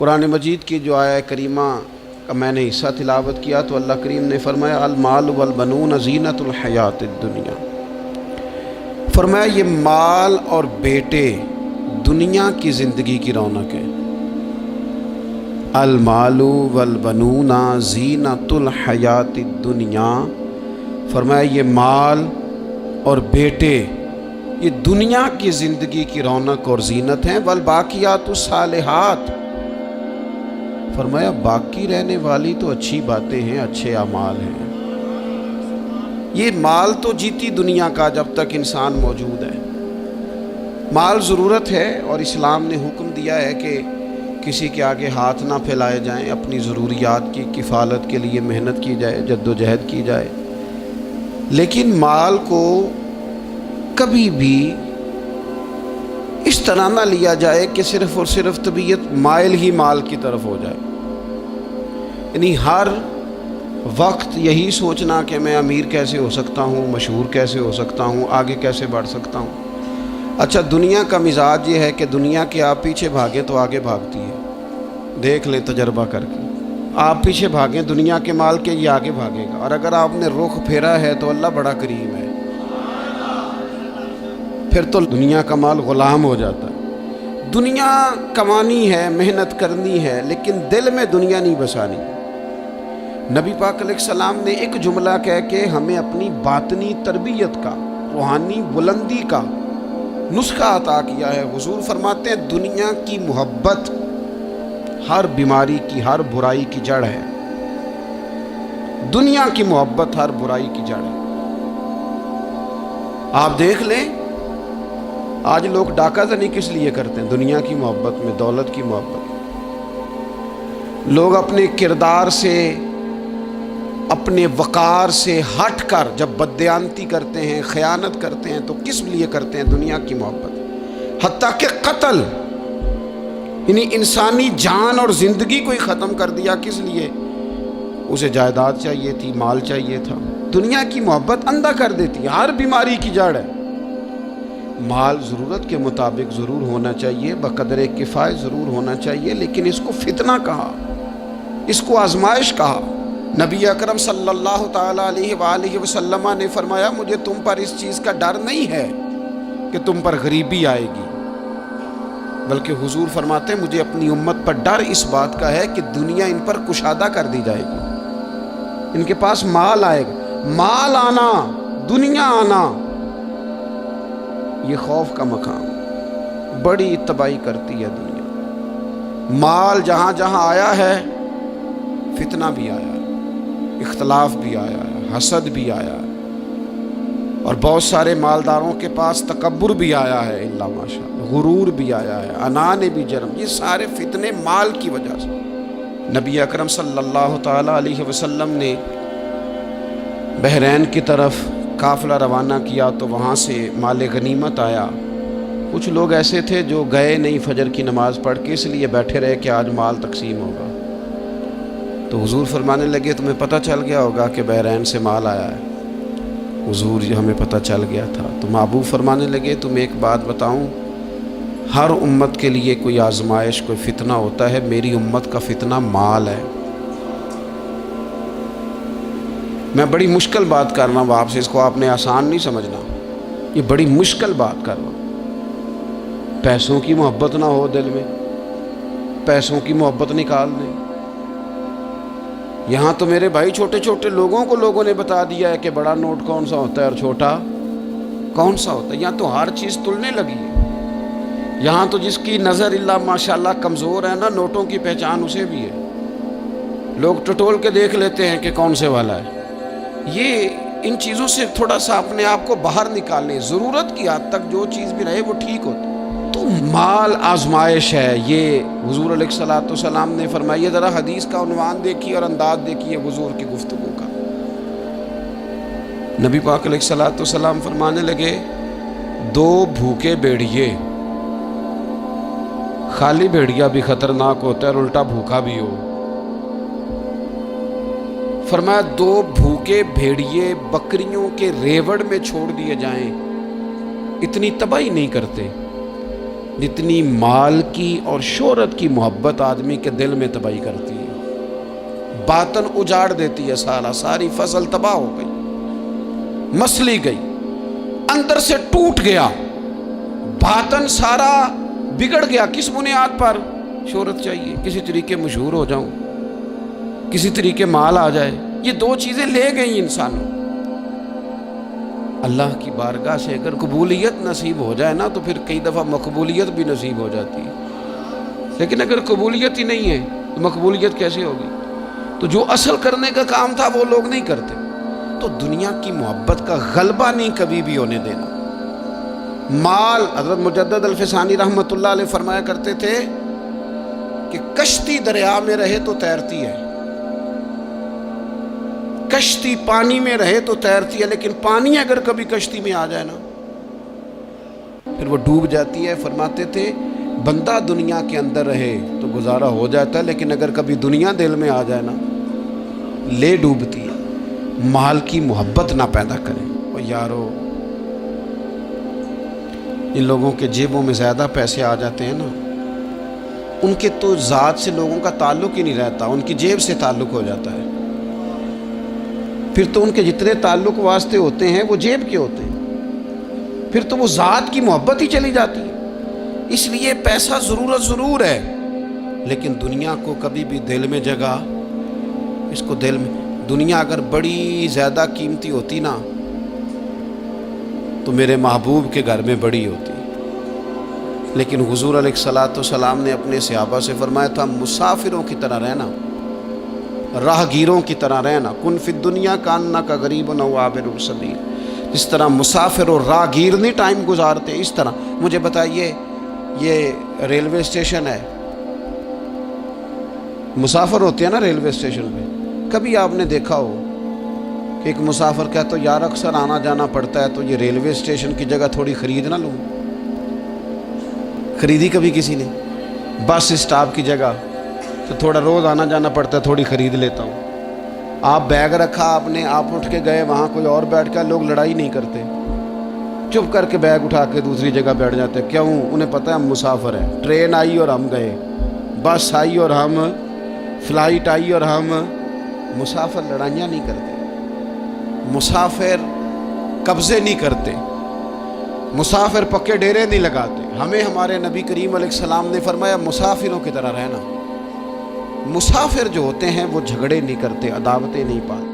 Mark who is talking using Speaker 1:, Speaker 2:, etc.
Speaker 1: قرآن مجید کی جو آیہ کریمہ کا میں نے حصہ تلاوت کیا تو اللہ کریم نے فرمایا المال والبنون زینت الحیات الدنیا، فرمایا یہ مال اور بیٹے دنیا کی زندگی کی رونق ہے۔ المال والبنون زینت الحیات الدنیا، فرمایا یہ مال اور بیٹے یہ دنیا کی زندگی کی رونق اور زینت ہیں۔ والباقیات الصالحات، فرمایا باقی رہنے والی تو اچھی باتیں ہیں، اچھے اعمال ہیں۔ یہ مال تو جیتی دنیا کا جب تک انسان موجود ہے، مال ضرورت ہے، اور اسلام نے حکم دیا ہے کہ کسی کے آگے ہاتھ نہ پھیلائے جائیں، اپنی ضروریات کی کفالت کے لیے محنت کی جائے، جد و جہد کی جائے، لیکن مال کو کبھی بھی اس طرح نہ لیا جائے کہ صرف اور صرف طبیعت مائل ہی مال کی طرف ہو جائے، یعنی ہر وقت یہی سوچنا کہ میں امیر کیسے ہو سکتا ہوں، مشہور کیسے ہو سکتا ہوں، آگے کیسے بڑھ سکتا ہوں۔ اچھا، دنیا کا مزاج یہ ہے کہ دنیا کے آپ پیچھے بھاگیں تو آگے بھاگتی ہے، دیکھ لیں تجربہ کر کے۔ آپ پیچھے بھاگیں دنیا کے مال کے، یہ آگے بھاگے گا، اور اگر آپ نے رخ پھیرا ہے تو اللہ بڑا کریم ہے، پھر تو دنیا کا مال غلام ہو جاتا ہے۔ دنیا کمانی ہے، محنت کرنی ہے، لیکن دل میں دنیا نہیں بسانی۔ نبی پاک علیہ السلام نے ایک جملہ کہہ کے ہمیں اپنی باطنی تربیت کا، روحانی بلندی کا نسخہ عطا کیا ہے۔ حضور فرماتے ہیں دنیا کی محبت ہر بیماری کی، ہر برائی کی جڑ ہے۔ دنیا کی محبت ہر برائی کی جڑ ہے۔ آپ دیکھ لیں آج لوگ ڈاکہ زنی کس لیے کرتے ہیں؟ دنیا کی محبت میں، دولت کی محبت۔ لوگ اپنے کردار سے، اپنے وقار سے ہٹ کر جب بددیانتی کرتے ہیں، خیانت کرتے ہیں تو کس لیے کرتے ہیں؟ دنیا کی محبت۔ حتیٰ کہ قتل، یعنی انسانی جان اور زندگی کو ہی ختم کر دیا، کس لیے؟ اسے جائیداد چاہیے تھی، مال چاہیے تھا۔ دنیا کی محبت اندھا کر دیتی ہے، ہر بیماری کی جڑ ہے۔ مال ضرورت کے مطابق ضرور ہونا چاہیے، بقدر کفایت ضرور ہونا چاہیے، لیکن اس کو فتنہ کہا، اس کو آزمائش کہا۔ نبی اکرم صلی اللہ تعالیٰ علیہ وآلہ وسلم نے فرمایا مجھے تم پر اس چیز کا ڈر نہیں ہے کہ تم پر غریبی آئے گی، بلکہ حضور فرماتے ہیں مجھے اپنی امت پر ڈر اس بات کا ہے کہ دنیا ان پر کشادہ کر دی جائے گی، ان کے پاس مال آئے گا۔ مال آنا، دنیا آنا، یہ خوف کا مقام، بڑی تباہی کرتی ہے دنیا۔ مال جہاں جہاں آیا ہے فتنہ بھی آیا ہے، اختلاف بھی آیا ہے، حسد بھی آیا ہے، اور بہت سارے مالداروں کے پاس تکبر بھی آیا ہے، اللہ ماشاءاللہ، غرور بھی آیا ہے، انا نے بھی جرم۔ یہ سارے فتنے مال کی وجہ سے۔ نبی اکرم صلی اللہ تعالیٰ علیہ وسلم نے بحرین کی طرف قافلہ روانہ کیا تو وہاں سے مال غنیمت آیا۔ کچھ لوگ ایسے تھے جو گئے نہیں فجر کی نماز پڑھ کے، اس لیے بیٹھے رہے کہ آج مال تقسیم ہوگا۔ تو حضور فرمانے لگے تمہیں پتہ چل گیا ہوگا کہ بحرین سے مال آیا ہے؟ حضور جی ہمیں پتہ چل گیا تھا۔ تو محبوب فرمانے لگے تمہیں ایک بات بتاؤں، ہر امت کے لیے کوئی آزمائش، کوئی فتنہ ہوتا ہے، میری امت کا فتنہ مال ہے۔ میں بڑی مشکل بات کر رہا ہوں آپ سے، اس کو آپ نے آسان نہیں سمجھنا، یہ بڑی مشکل بات کر رہا ہوں۔ پیسوں کی محبت نہ ہو دل میں، پیسوں کی محبت نکال دیں۔ یہاں تو میرے بھائی چھوٹے چھوٹے لوگوں کو لوگوں نے بتا دیا ہے کہ بڑا نوٹ کون سا ہوتا ہے اور چھوٹا کون سا ہوتا ہے۔ یہاں تو ہر چیز تلنے لگی ہے۔ یہاں تو جس کی نظر اللہ ماشاءاللہ کمزور ہے نا، نوٹوں کی پہچان اسے بھی ہے، لوگ ٹٹول کے دیکھ لیتے ہیں کہ کون سے والا ہے۔ یہ ان چیزوں سے تھوڑا سا اپنے آپ کو باہر نکالیں، ضرورت کی حد تک جو چیز بھی رہے وہ ٹھیک ہوتی۔ تو مال آزمائش ہے، یہ حضور علیہ الصلوۃ والسلام نے فرمایا۔ ذرا حدیث کا عنوان دیکھیے اور انداز دیکھیے حضور کی گفتگو کا۔ نبی پاک علیہ الصلوۃ والسلام فرمانے لگے دو بھوکے بھیڑیے، خالی بھیڑیا بھی خطرناک ہوتا ہے اور الٹا بھوکا بھی ہو۔ فرمایا دو بھوکے بھیڑیے بکریوں کے ریوڑ میں چھوڑ دیے جائیں اتنی تباہی نہیں کرتے جتنی مال کی اور شہرت کی محبت آدمی کے دل میں تباہی کرتی ہے، باطن اجاڑ دیتی ہے، ساری فصل تباہ ہو گئی، مسلی گئی، اندر سے ٹوٹ گیا، باطن سارا بگڑ گیا۔ کس بنیاد پر؟ شہرت چاہیے، کسی طریقے مشہور ہو جاؤں، کسی طریقے مال آ جائے، یہ دو چیزیں لے گئی انسانوں۔ اللہ کی بارگاہ سے اگر قبولیت نصیب ہو جائے نا تو پھر کئی دفعہ مقبولیت بھی نصیب ہو جاتی ہے، لیکن اگر قبولیت ہی نہیں ہے تو مقبولیت کیسے ہوگی؟ تو جو اصل کرنے کا کام تھا وہ لوگ نہیں کرتے۔ تو دنیا کی محبت کا غلبہ نہیں کبھی بھی ہونے دینا۔ مال، حضرت مجدد الفسانی رحمۃ اللہ علیہ فرمایا کرتے تھے کہ کشتی دریا میں رہے تو تیرتی ہے، کشتی پانی میں رہے تو تیرتی ہے، لیکن پانی اگر کبھی کشتی میں آ جائے نا پھر وہ ڈوب جاتی ہے۔ فرماتے تھے بندہ دنیا کے اندر رہے تو گزارا ہو جاتا ہے، لیکن اگر کبھی دنیا دل میں آ جائے نا لے ڈوبتی ہے۔ مال کی محبت نہ پیدا کریں۔ اور یارو، ان لوگوں کے جیبوں میں زیادہ پیسے آ جاتے ہیں نا، ان کے تو ذات سے لوگوں کا تعلق ہی نہیں رہتا، ان کی جیب سے تعلق ہو جاتا ہے۔ پھر تو ان کے جتنے تعلق واسطے ہوتے ہیں وہ جیب کے ہوتے ہیں، پھر تو وہ ذات کی محبت ہی چلی جاتی ہے۔ اس لیے پیسہ ضرورت ضرور ہے، لیکن دنیا کو کبھی بھی دل میں جگہ، اس کو دل میں، دنیا اگر بڑی زیادہ قیمتی ہوتی نا تو میرے محبوب کے گھر میں بڑی ہوتی، لیکن حضور علیہ الصلوۃ والسلام نے اپنے صحابہ سے فرمایا تھا مسافروں کی طرح رہنا، راہ گیروں کی طرح رہنا۔ کن فی الدنیا کانک غریب او عابر السبیل، جس طرح مسافر اور راہ گیر نہیں ٹائم گزارتے، اس طرح۔ مجھے بتائیے، یہ ریلوے اسٹیشن ہے، مسافر ہوتے ہیں نا ریلوے اسٹیشن پہ، کبھی آپ نے دیکھا ہو کہ ایک مسافر کہتا ہے یار اکثر آنا جانا پڑتا ہے تو یہ ریلوے اسٹیشن کی جگہ تھوڑی خرید نہ لوں؟ خریدی کبھی کسی نے؟ بس اسٹاپ کی جگہ تو تھوڑا روز آنا جانا پڑتا ہے، تھوڑی خرید لیتا ہوں۔ آپ بیگ رکھا آپ نے، آپ اٹھ کے گئے وہاں کوئی اور بیٹھ کے، لوگ لڑائی نہیں کرتے، چپ کر کے بیگ اٹھا کے دوسری جگہ بیٹھ جاتے۔ کیوں؟ انہیں پتہ ہے ہم مسافر ہیں، ٹرین آئی اور ہم گئے، بس آئی اور ہم، فلائٹ آئی اور ہم۔ مسافر لڑائیاں نہیں کرتے، مسافر قبضے نہیں کرتے، مسافر پکے ڈیرے نہیں لگاتے۔ ہمیں ہمارے نبی کریم علیہ السلام نے فرمایا مسافروں کی طرح رہنا۔ مسافر جو ہوتے ہیں وہ جھگڑے نہیں کرتے، عداوتیں نہیں پاتے۔